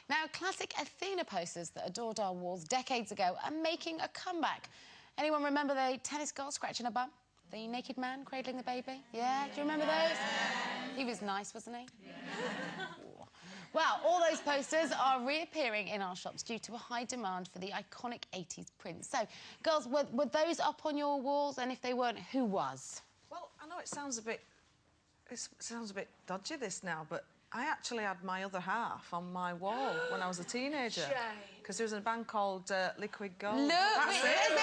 Now, classic Athena posters that adored our walls decades ago are making a comeback. Anyone remember the tennis girl scratching her bum? The naked man cradling the baby? Yeah, do you remember those? He was nice, wasn't he? Yeah. Well, all those posters are reappearing in our shops due to a high demand for the iconic 80s prints. So, girls, were those up on your walls? And if they weren't, who was? Well, I know it sounds a bit dodgy, this now, but I actually had my other half on my wall when I was a teenager. Because there was a band called Liquid Gold. Look, that's it.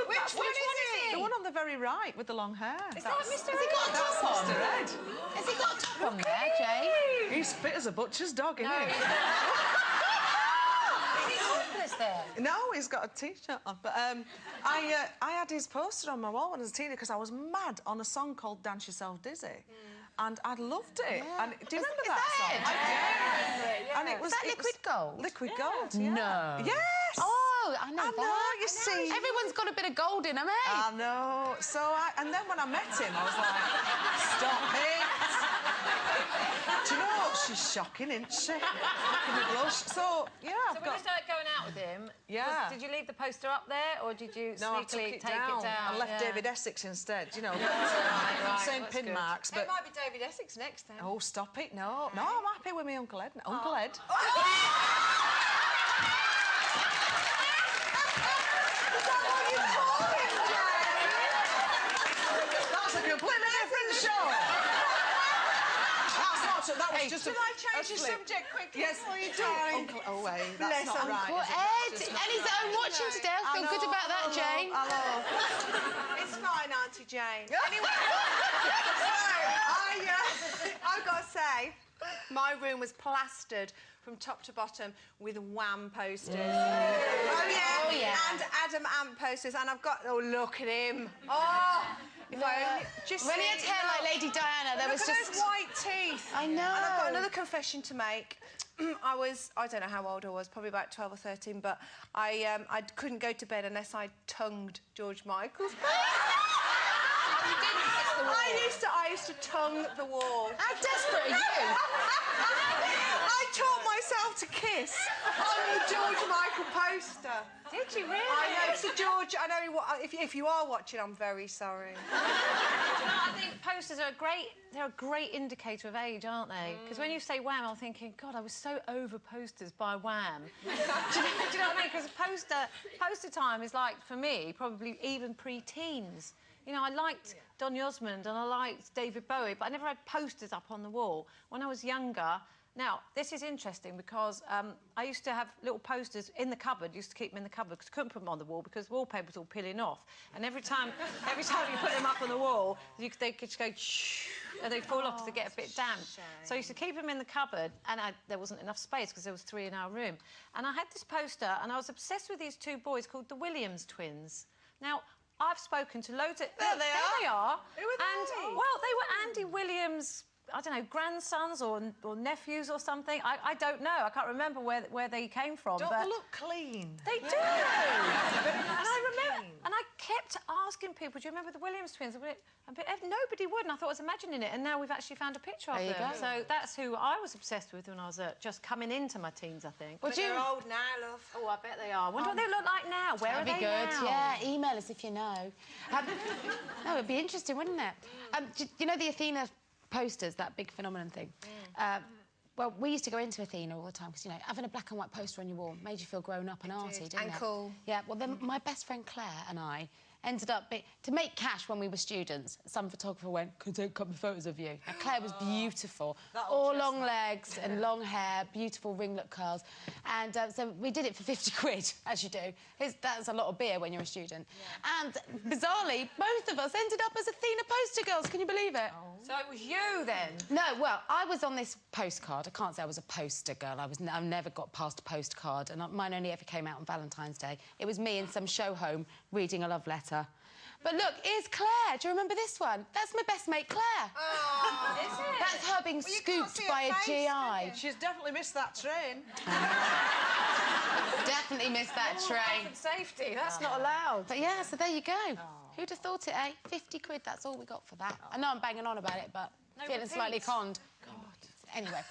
Which one is it? The one on the very right with the long hair. Is that Mr. Ed? Has he got a top on? Mr. Ed. Has he got a top on there, Jane? He's fit as a butcher's dog, isn't he? There. No, he's got a T-shirt on. But I had his poster on my wall when I was a teenager because I was mad on a song called Dance Yourself Dizzy. And I loved it. Yeah. And do you remember that song? I do. And it was that Liquid Gold? Liquid Gold, yeah. No. Yes! Oh, I know that. You see. Everyone's got a bit of gold in them, eh? I know. So and then when I met him, I was like, stop it! Do you know what? She's shocking, isn't she? So, yeah, So when you started going out with him, did you leave the poster up there, or did you sneakily take it down? I left David Essex instead, you know. Same pin marks, but... It might be David Essex next, then. Oh, stop it, no. No, I'm happy with my Uncle Ed. Uncle Ed. Is that what you call him, Jane? That's a completely different show. That was just Shall I change the subject quickly? Yes, you darling. Uncle... Oh, wait, Bless that's not right. Uncle Ed. And he's at home watching today. I feel good about that, Jane. Hello. It's fine, Auntie Jane. Anyway, so I've got to say, my room was plastered from top to bottom with Wham posters. Oh, yeah. And Adam Ant posters. And I've got... Oh, look at him. Oh... If I only, just when he had hair like Lady Diana, there was just... Look at those white teeth. I know. And I've got another confession to make. I don't know how old I was, probably about 12 or 13, but I couldn't go to bed unless I tongued George Michael's. I used to tongue the wall. How desperate are you? I taught myself to kiss on the George Michael poster. Did you really? I know. So George, I know if you are watching, I'm very sorry. I think posters are they're a great indicator of age, aren't they? Because when you say Wham, I'm thinking, God, I was so over posters by Wham. do you know what I mean? Because poster time is like, for me, probably even pre-teens. You know, I liked Donny Osmond and I liked David Bowie, but I never had posters up on the wall. When I was younger... Now, this is interesting because I used to have little posters in the cupboard, used to keep them in the cupboard because I couldn't put them on the wall because the wallpaper was all peeling off. And every time you put them up on the wall, they could just go shh, and they'd fall off because they get a bit damp. So I used to keep them in the cupboard, and there wasn't enough space because there was 3 in our room. And I had this poster, and I was obsessed with these 2 boys called the Williams twins. Now, I've spoken to loads of... There they are. Who are they? Well, they were Andy Williams... I don't know, grandsons or nephews or something. I don't know. I can't remember where they came from. Don't but they look clean? They do. And I remember, and I kept asking people, do you remember the Williams twins? Nobody would, and I thought I was imagining it, and now we've actually found a picture of them. So that's who I was obsessed with when I was just coming into my teens, I think. But they're old now, love. Oh, I bet they are. I wonder what they look like now. Where are they now? Yeah, email us if you know. No, it'd be interesting, wouldn't it? Do you know the Athena posters, that big phenomenon thing? Well, we used to go into Athena all the time because, you know, having a black and white poster on your wall made you feel grown up and arty, didn't it? And cool. Yeah, well, then my best friend Claire and I ended up... To make cash when we were students, some photographer went, could I take a couple of photos of you? Now, Claire was beautiful. All long legs and long hair, beautiful ringlet curls. And so we did it for 50 quid, as you do. That's a lot of beer when you're a student. Yeah. And, bizarrely, both of us ended up as Athena poster girls. Can you believe it? Oh. So it was you, then? No, well, I was on this postcard. I can't say I was a poster girl. I never got past a postcard, and mine only ever came out on Valentine's Day. It was me in some show home reading a love letter. But look, here's Claire. Do you remember this one? That's my best mate, Claire. Oh, is it? That's her being scooped by a GI. She's definitely missed that train. Definitely missed that train. Safety, that's not allowed. But yeah, so there you go. Who'd have thought it, eh? 50 quid, that's all we got for that. I know I'm banging on about it, but feeling slightly conned. God. Anyway.